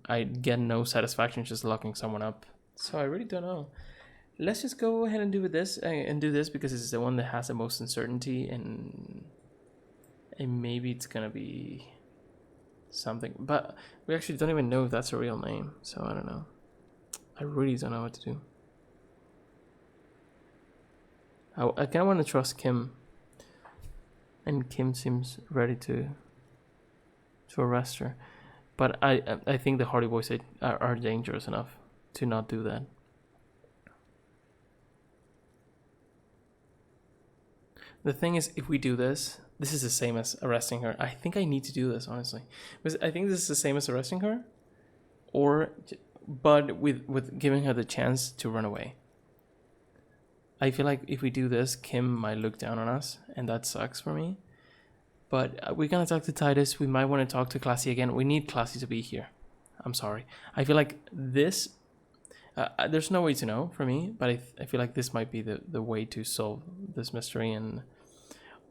I get no satisfaction just locking someone up. So I really don't know. Let's just go ahead and do this because it's the one that has the most uncertainty, and maybe it's gonna be something, but we actually don't even know if that's a real name, so I don't know. I really don't know what to do. I kind of want to trust Kim, and Kim seems ready to arrest her, but I think the Hardy Boys are dangerous enough to not do that. The thing is, if we do this is the same as arresting her. I think I need to do this, honestly, because I think this is the same as arresting her, but with giving her the chance to run away. I feel like if we do this, Kim might look down on us, and that sucks for me. But we're gonna talk to Titus. We might want to talk to Classy again. We need Classy to be here. I'm sorry. I feel like this. There's no way to know for me, but I feel like this might be the way to solve this mystery,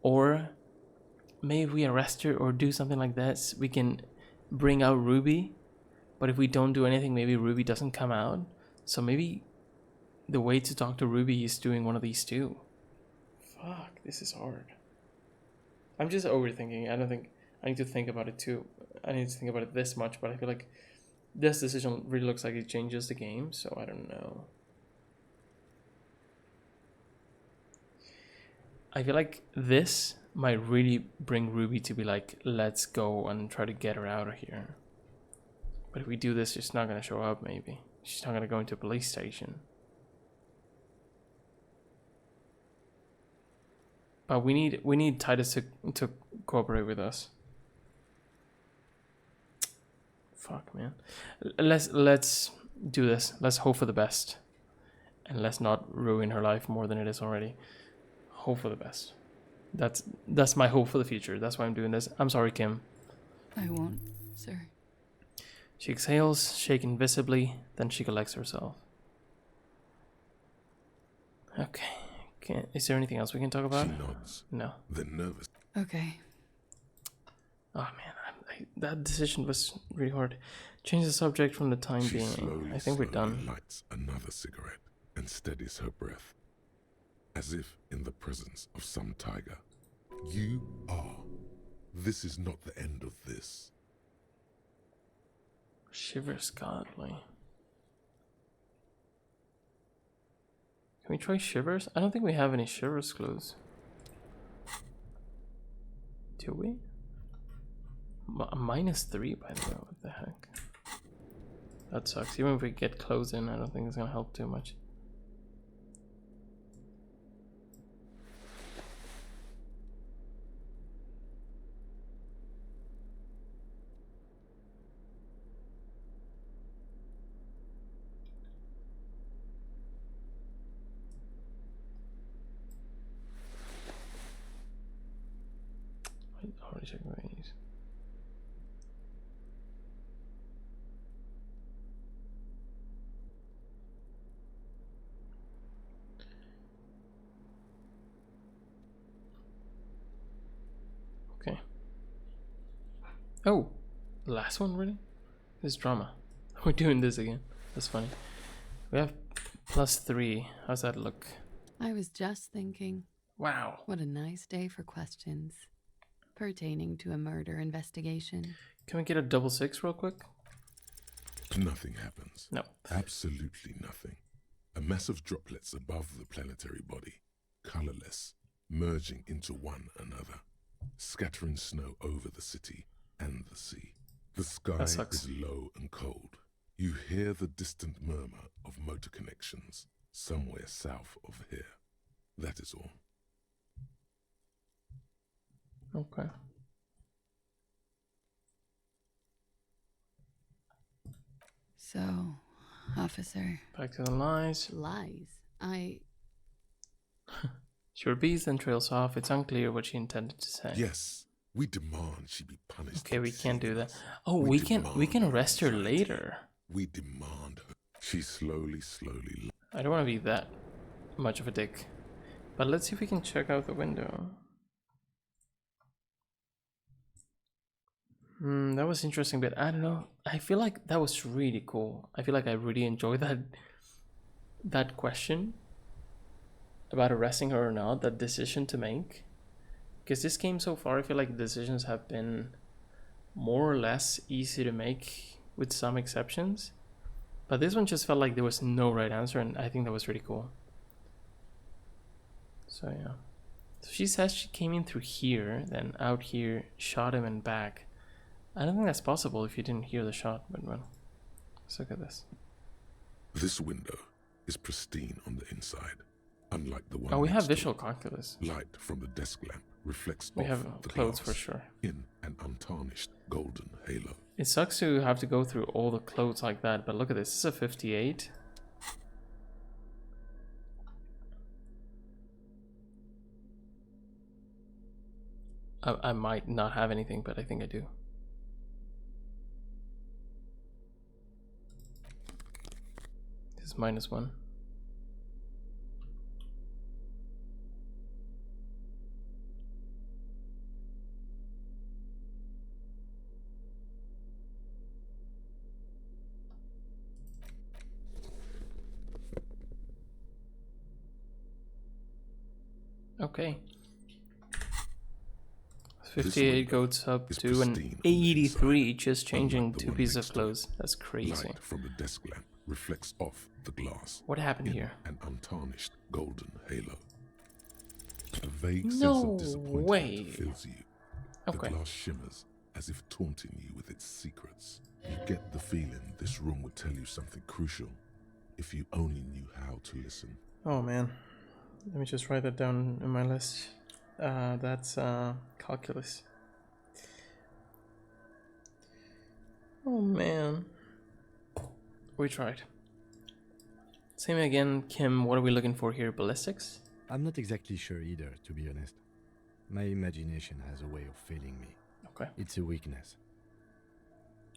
or maybe we arrest her or do something like this. We can bring out Ruby, but if we don't do anything, maybe Ruby doesn't come out. So maybe the way to talk to Ruby is doing one of these two. Fuck, this is hard. I'm just overthinking. I don't think I need to think about it too. I need to think about it this much, but I feel like this decision really looks like it changes the game, so I don't know. I feel like this might really bring Ruby to be like, let's go and try to get her out of here. But if we do this, she's not going to show up, maybe. She's not going to go into a police station. But we need Titus to cooperate with us. Fuck, man. Let's do this. Let's hope for the best, and let's not ruin her life more than it is already. Hope for the best. That's my hope for the future. That's why I'm doing this. I'm sorry, Kim. I won't, sir. She exhales, shaking visibly, then she collects herself. Okay. Is there anything else we can talk about? She nods. No. Then nervous. Okay. Oh man, that decision was really hard. Change the subject from the time She being. slowly, I think we're done. lights another cigarette and steadies her breath, as if in the presence of some tiger. You are. This is not the end of this. Shivers godly. Can we try Shivers? I don't think we have any Shivers clues. Do we? -3, by the way. What the heck? That sucks. Even if we get close in, I don't think it's gonna help too much. I already checked my range. Okay. Oh, last one really? This drama. We're doing this again. That's funny. We have +3. How's that look? I was just thinking, Wow. what a nice day for questions pertaining to a murder investigation. Can we get a 6 real quick? Nothing happens. No. Absolutely nothing. A mass of droplets above the planetary body, colorless, merging into one another, scattering snow over the city and the sea. The sky sucks. is low and cold. You hear the distant murmur of motor connections somewhere south of here. That is all. Okay. So, officer. Back to the lies. Lies. She repeats and trails off. It's unclear what she intended to say. Yes, we demand she be punished. Okay, for we can't do deceiving that. us. Oh, we can demand arrest her anxiety. later. We demand her. She slowly. I don't want to be that much of a dick. But let's see if we can check out the window. That was interesting, but I don't know. I feel like that was really cool. I feel like I really enjoyed that question about arresting her or not, that decision to make. Because this game so far, I feel like the decisions have been more or less easy to make with some exceptions. But this one just felt like there was no right answer, and I think that was really cool. So yeah. So she says she came in through here, then out here, shot him and back. I don't think that's possible if you didn't hear the shot, but well, let's look at this. This window is pristine on the inside, unlike the one. Oh, we have next to visual it. calculus. Light from the desk lamp reflects We off have the clothes glass for sure. in an untarnished golden halo. It sucks to have to go through all the clothes like that, but look at this. This is a 58. I might not have anything, but I think I do. This is -1. Okay. 58 goes up is to an pristine on the 83, inside, just changing unlike the 2 one pieces next of to it. clothes. That's crazy. Light from the desk lamp reflects off the glass What happened in here? an untarnished golden halo. A vague No sense of disappointment way. fills you. Okay. The glass shimmers as if taunting you with its secrets. You get the feeling this room would tell you something crucial if you only knew how to listen. Oh man. Let me just write that down in my list. That's calculus. Oh man. We tried. Same again, Kim. What are we looking for here? Ballistics? I'm not exactly sure either, to be honest. My imagination has a way of failing me. Okay. It's a weakness.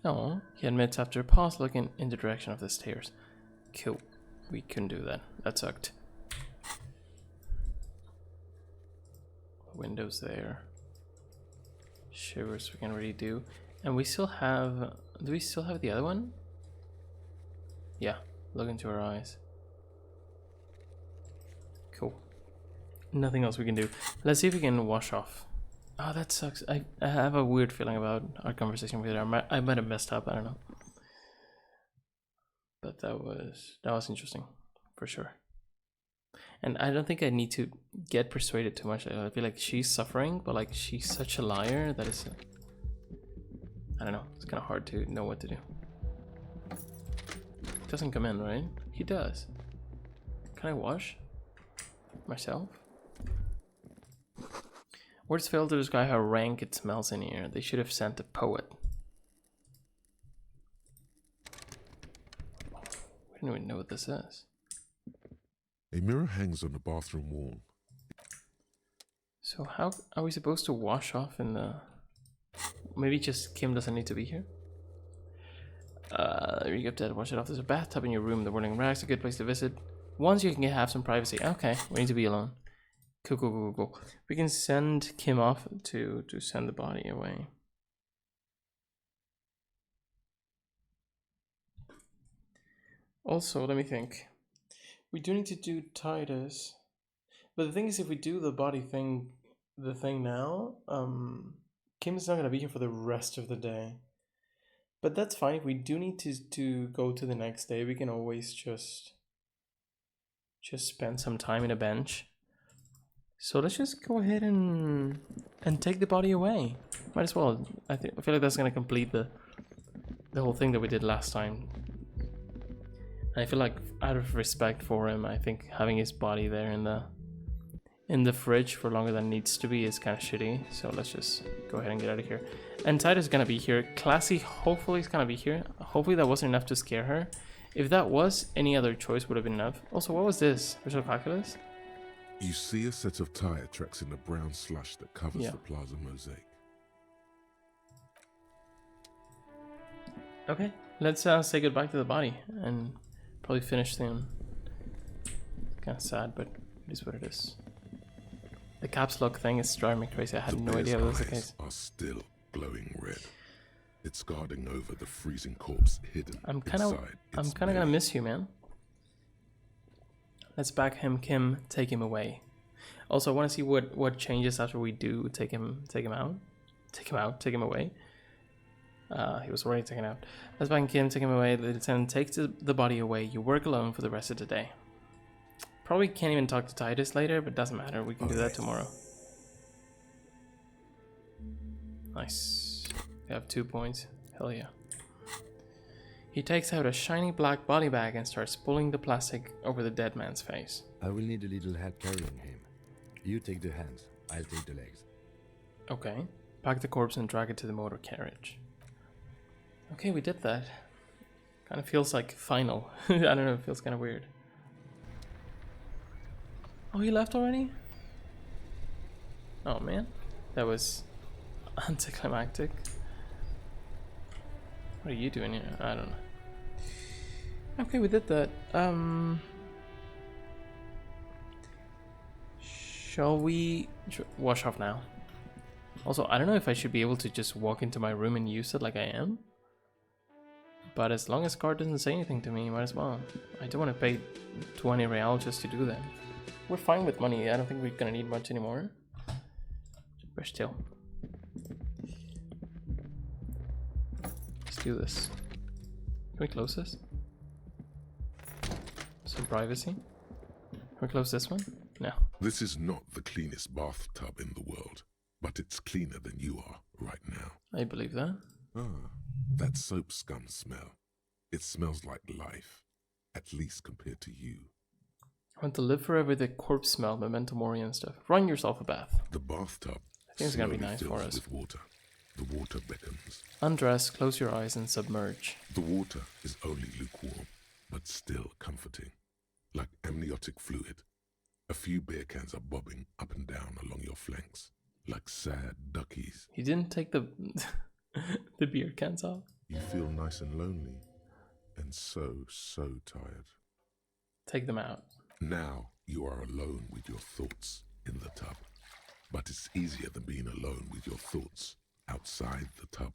Oh, he admits after a pause looking in the direction of the stairs. Cool. We couldn't do that. That sucked. Windows there. Shivers we can already do. And we still have... Do we still have the other one? Yeah. Look into her eyes. Cool. Nothing else we can do. Let's see if we can wash off. Oh, that sucks. I have a weird feeling about our conversation with her. I might have messed up. I don't know. But that was interesting, for sure. And I don't think I need to get persuaded too much. I feel like she's suffering, but like she's such a liar that it's... I don't know. It's kind of hard to know what to do. Doesn't come in, right? He does. Can I wash myself? Words fail to describe how rank it smells in here. They should have sent a poet. We don't even know what this is. A mirror hangs on the bathroom wall. So how are we supposed to wash off in the... Maybe just Kim doesn't need to be here? You have to wash it off. There's a bathtub in your room. The Whirling Rag's a good place to visit. Once you can have some privacy. Okay, we need to be alone. Cool. We can send Kim off to send the body away. Also, let me think. We do need to do Titus. But the thing is, if we do the body thing, the thing now, Kim is not going to be here for the rest of the day. But that's fine. If we do need to go to the next day, we can always just spend some time in a bench. So let's just go ahead and take the body away. Might as well. I feel like that's gonna complete the whole thing that we did last time. And I feel like out of respect for him, I think having his body there in the fridge for longer than it needs to be is kind of shitty. So let's just go ahead and get out of here. And Titus is gonna be here. Classy hopefully is gonna be here. Hopefully that wasn't enough to scare her. If that was, any other choice would have been enough. Also, what was this? Visual calculus? You see a set of tire tracks in the brown slush that covers the plaza mosaic. Okay, let's say goodbye to the body and probably finish soon. Kind of sad, but it is what it is. The caps lock thing is driving me crazy. I had no idea that was the case. Are still glowing red. It's guarding over the freezing corpse hidden inside. I'm kind of gonna miss you, man. Let's back him, Kim. Take him away. Also, I want to see what changes after we do take him away. He was already taken out. Let's back Kim. Take him away. The lieutenant takes the body away. You work alone for the rest of the day. Probably can't even talk to Titus later, but doesn't matter. We can do that tomorrow. Nice. We have 2 points. Hell yeah. He takes out a shiny black body bag and starts pulling the plastic over the dead man's face. I will need a little help carrying him. You take the hands, I'll take the legs. Okay. Pack the corpse and drag it to the motor carriage. Okay, we did that. Kind of feels like final. I don't know, it feels kind of weird. Oh, he left already? Oh man, that was anticlimactic. What are you doing here? I don't know. Okay, we did that. Shall we wash off now? Also, I don't know if I should be able to just walk into my room and use it like I am. But as long as Card doesn't say anything to me, might as well. I don't want to pay 20 real just to do that. We're fine with money. I don't think we're gonna need much anymore. But still. Let's do this. Can we close this? Some privacy. Can we close this one? No. This is not the cleanest bathtub in the world, but it's cleaner than you are right now. I believe that. Ah, that soap scum smell. It smells like life, at least compared to you. I want to live forever with the corpse smell, memento mori and stuff. Run yourself a bath. The bathtub I think it's gonna be nice for us. with water. The water beckons. Undress, close your eyes and submerge. The water is only lukewarm, but still comforting. Like amniotic fluid. A few beer cans are bobbing up and down along your flanks, like sad duckies. He didn't take the the beer cans off. You feel nice and lonely, and so tired. Take them out. Now you are alone with your thoughts in the tub. But it's easier than being alone with your thoughts outside the tub.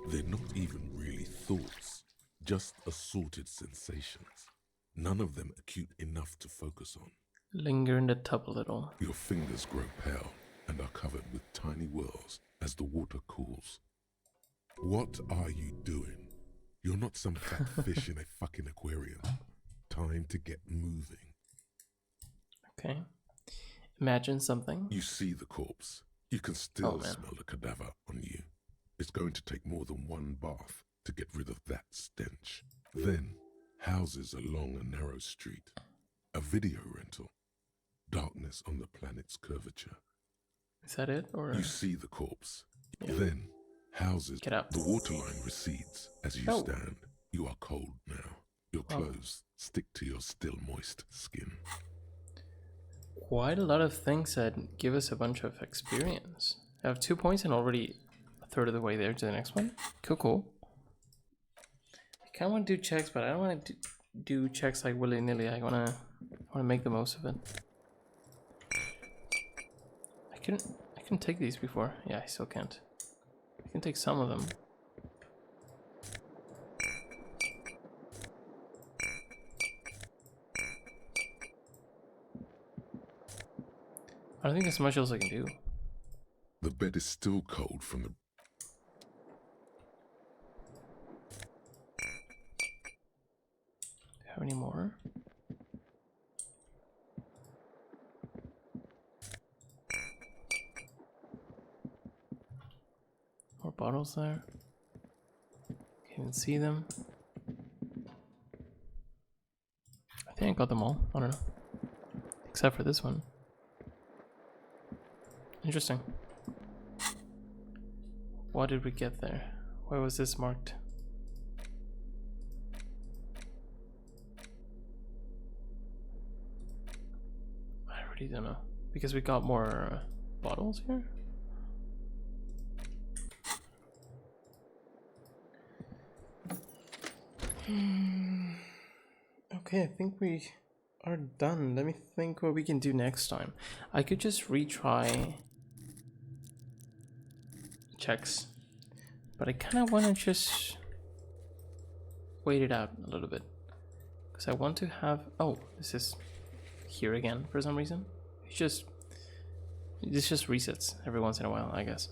They're not even really thoughts, just assorted sensations. None of them acute enough to focus on. Linger in the tub a little. Your fingers grow pale and are covered with tiny whirls as the water cools. What are you doing? You're not some fat fish in a fucking aquarium. Time to get moving. Okay. Imagine something. You see the corpse. You can still smell the cadaver on you. It's going to take more than one bath to get rid of that stench. Then, houses along a narrow street. A video rental. Darkness on the planet's curvature. Is that it? Or You see the corpse. Yeah. Then, houses. Get up. The waterline recedes as you stand. You are cold now. Your clothes stick to your still moist skin. Quite a lot of things that give us a bunch of experience. I have 2 points and already a third of the way there to the next one. Cool. I kind of want to do checks, but I don't want to do checks like willy-nilly. I want to make the most of it. I can take these before. Yeah, I still can't. I can take some of them. I don't think there's much else I can do. The bed is still cold from the... more. More bottles there. Can't even see them. I think I got them all. I don't know. Except for this one. Interesting. What did we get there? Where was this marked? I really don't know. Because we got more bottles here? Okay, I think we are done. Let me think what we can do next time. I could just retry checks, but I kind of want to just wait it out a little bit because I want to have. Oh, this is here again for some reason. This just resets every once in a while, I guess.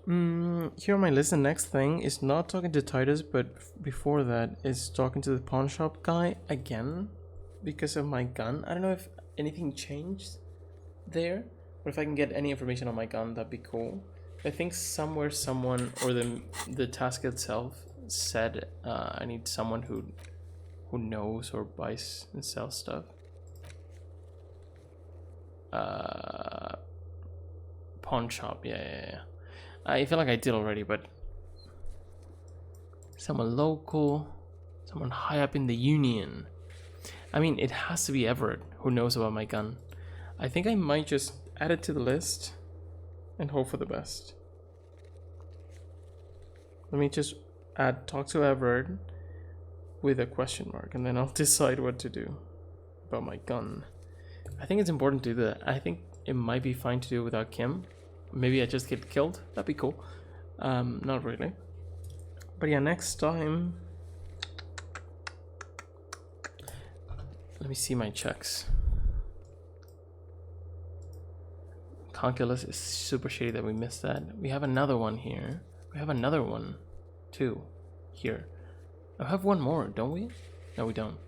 Here on my list, the next thing is not talking to Titus, but before that is talking to the pawn shop guy again because of my gun. I don't know if anything changed there, or if I can get any information on my gun, that'd be cool. I think somewhere someone, or the task itself said I need someone who knows or buys and sells stuff. Pawn shop, yeah. I feel like I did already, but someone local, someone high up in the union. I mean, it has to be Everett who knows about my gun. I think I might just add it to the list and hope for the best. Let me just talk to Everett with a question mark, and then I'll decide what to do about my gun. I think it's important to do that. I think it might be fine to do without Kim. Maybe I just get killed. That'd be cool. Not really. But yeah, next time. Let me see my checks. Calculus is super shitty that we missed that. We have another one here. We have another one too here. I have one more, don't we? No, we don't.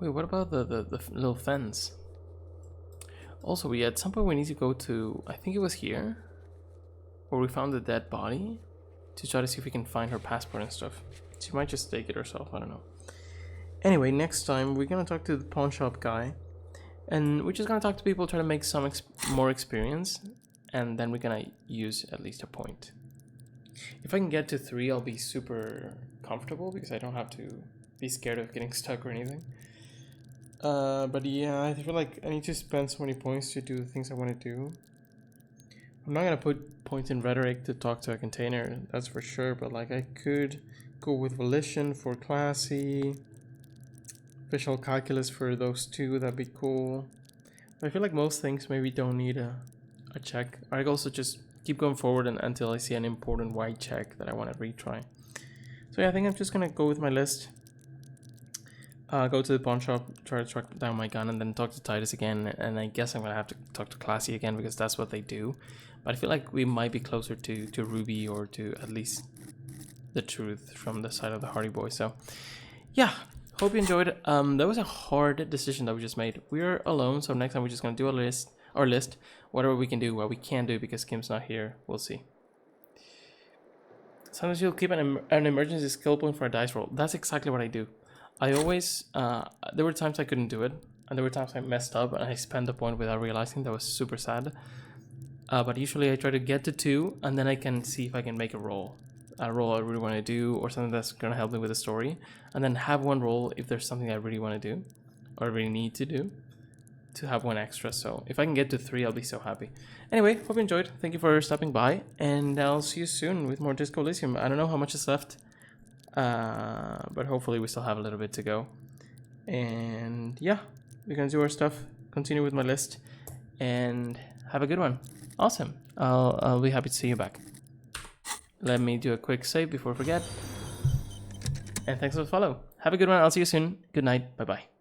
Wait, what about the little fence? Also, at some point we need to go to, I think it was here, where we found the dead body, to try to see if we can find her passport and stuff. She might just take it herself, I don't know. Anyway, next time we're gonna talk to the pawn shop guy, and we're just gonna talk to people, try to make some more experience, and then we're gonna use at least a point. If I can get to 3, I'll be super comfortable because I don't have to be scared of getting stuck or anything. But yeah, I feel like I need to spend so many points to do the things I want to do. I'm not gonna put points in rhetoric to talk to a container, that's for sure, but like I could go with volition for classy, visual calculus for those two, that'd be cool. But I feel like most things maybe don't need a check. I could also just keep going forward until I see an important white check that I want to retry. So yeah, I think I'm just gonna go with my list. Go to the pawn shop, try to track down my gun, and then talk to Titus again. And I guess I'm gonna have to talk to Classy again because that's what they do. But I feel like we might be closer to Ruby, or to at least the truth from the side of the Hardy Boy. So yeah, hope you enjoyed. That was a hard decision that we just made. We're alone, so next time we're just gonna do our list, whatever we can do, what we can do because Kim's not here. We'll see. Sometimes you'll keep an emergency skill point for a dice roll. That's exactly what I do. I always, there were times I couldn't do it, and there were times I messed up and I spent the point without realizing. That was super sad. But usually I try to get to 2, and then I can see if I can make a roll I really want to do, or something that's going to help me with the story, and then have one roll if there's something I really want to do, or really need to do, to have one extra. So if I can get to 3, I'll be so happy. Anyway, hope you enjoyed. Thank you for stopping by, and I'll see you soon with more Disco Elysium. I don't know how much is left. But hopefully we still have a little bit to go, and yeah, we're gonna do our stuff, continue with my list, and have a good one. Awesome. I'll be happy to see you back. Let me do a quick save before I forget, and thanks for the follow. Have a good one. I'll see you soon. Good night. Bye bye.